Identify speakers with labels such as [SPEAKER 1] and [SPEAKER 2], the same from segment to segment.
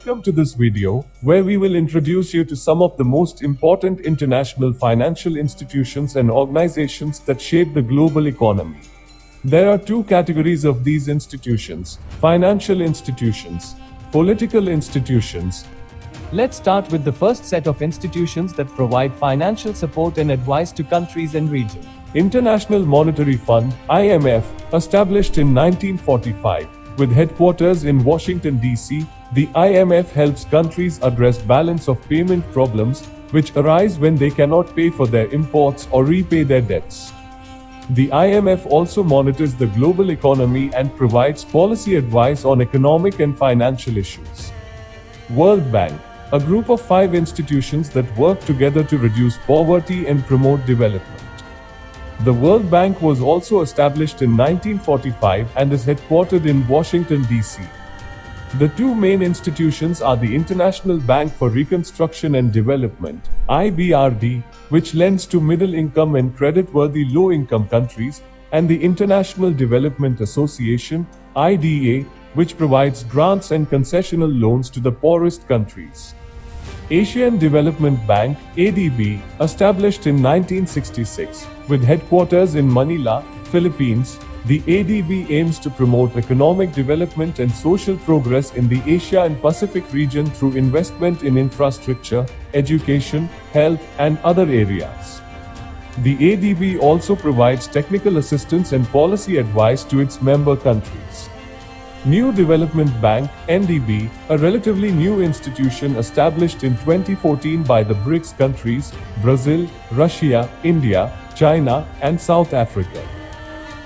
[SPEAKER 1] Welcome to this video, where we will introduce you to some of the most important international financial institutions and organizations that shape the global economy. There are two categories of these institutions: financial institutions, political institutions.
[SPEAKER 2] Let's start with the first set of institutions that provide financial support and advice to countries and regions.
[SPEAKER 1] International Monetary Fund, IMF, established in 1945, with headquarters in Washington, D.C., the IMF helps countries address balance of payment problems, which arise when they cannot pay for their imports or repay their debts. The IMF also monitors the global economy and provides policy advice on economic and financial issues. World Bank, a group of 5 institutions that work together to reduce poverty and promote development. The World Bank was also established in 1945 and is headquartered in Washington, D.C. The two main institutions are the International Bank for Reconstruction and Development, IBRD, which lends to middle-income and credit-worthy low-income countries, and the International Development Association, IDA, which provides grants and concessional loans to the poorest countries. Asian Development Bank, ADB, established in 1966, with headquarters in Manila, Philippines. The ADB aims to promote economic development and social progress in the Asia and Pacific region through investment in infrastructure, education, health, and other areas. The ADB also provides technical assistance and policy advice to its member countries. New Development Bank, NDB, a relatively new institution established in 2014 by the BRICS countries, Brazil, Russia, India, China, and South Africa.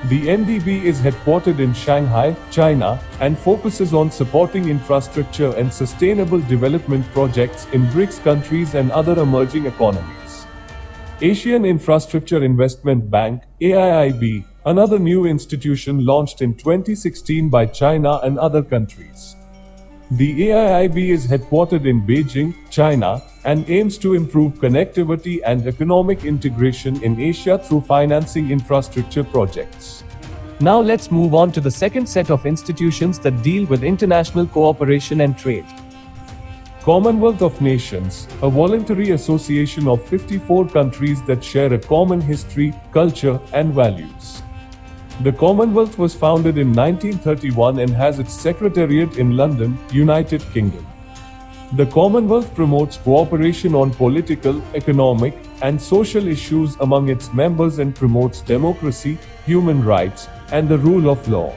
[SPEAKER 1] The NDB is headquartered in Shanghai, China, and focuses on supporting infrastructure and sustainable development projects in BRICS countries and other emerging economies. Asian Infrastructure Investment Bank, AIIB, another new institution launched in 2016 by China and other countries. The AIIB is headquartered in Beijing, China, and aims to improve connectivity and economic integration in Asia through financing infrastructure projects.
[SPEAKER 2] Now let's move on to the second set of institutions that deal with international cooperation and trade.
[SPEAKER 1] Commonwealth of Nations, a voluntary association of 54 countries that share a common history, culture, and values. The Commonwealth was founded in 1931 and has its secretariat in London, United Kingdom. The Commonwealth promotes cooperation on political, economic, and social issues among its members and promotes democracy, human rights, and the rule of law.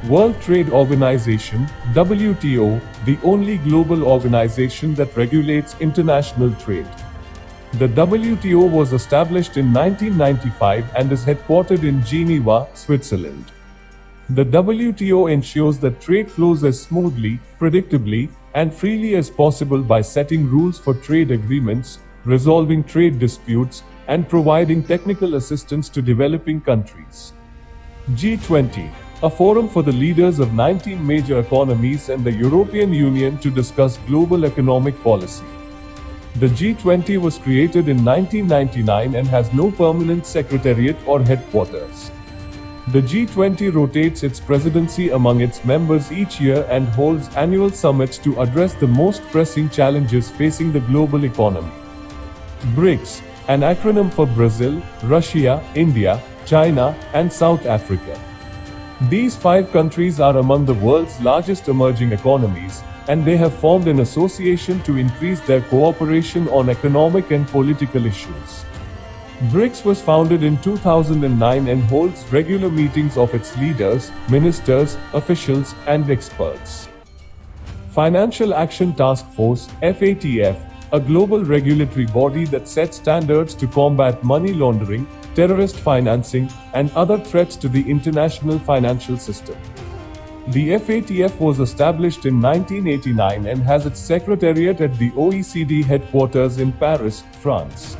[SPEAKER 1] World Trade Organization, WTO, the only global organization that regulates international trade. The WTO was established in 1995 and is headquartered in Geneva, Switzerland. The WTO ensures that trade flows as smoothly, predictably, and freely as possible by setting rules for trade agreements, resolving trade disputes, and providing technical assistance to developing countries. G20, a forum for the leaders of 19 major economies and the European Union to discuss global economic policy. The G20 was created in 1999 and has no permanent secretariat or headquarters. The G20 rotates its presidency among its members each year and holds annual summits to address the most pressing challenges facing the global economy. BRICS, an acronym for Brazil, Russia, India, China, and South Africa. These 5 countries are among the world's largest emerging economies, and they have formed an association to increase their cooperation on economic and political issues. BRICS was founded in 2009 and holds regular meetings of its leaders, ministers, officials, and experts. Financial Action Task Force, FATF, a global regulatory body that sets standards to combat money laundering, terrorist financing, and other threats to the international financial system. The FATF was established in 1989 and has its secretariat at the OECD headquarters in Paris, France.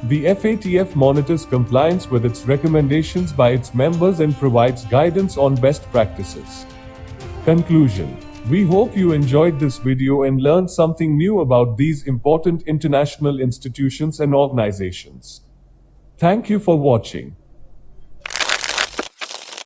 [SPEAKER 1] The FATF monitors compliance with its recommendations by its members and provides guidance on best practices. Conclusion: we hope you enjoyed this video and learned something new about these important international institutions and organizations. Thank you for watching.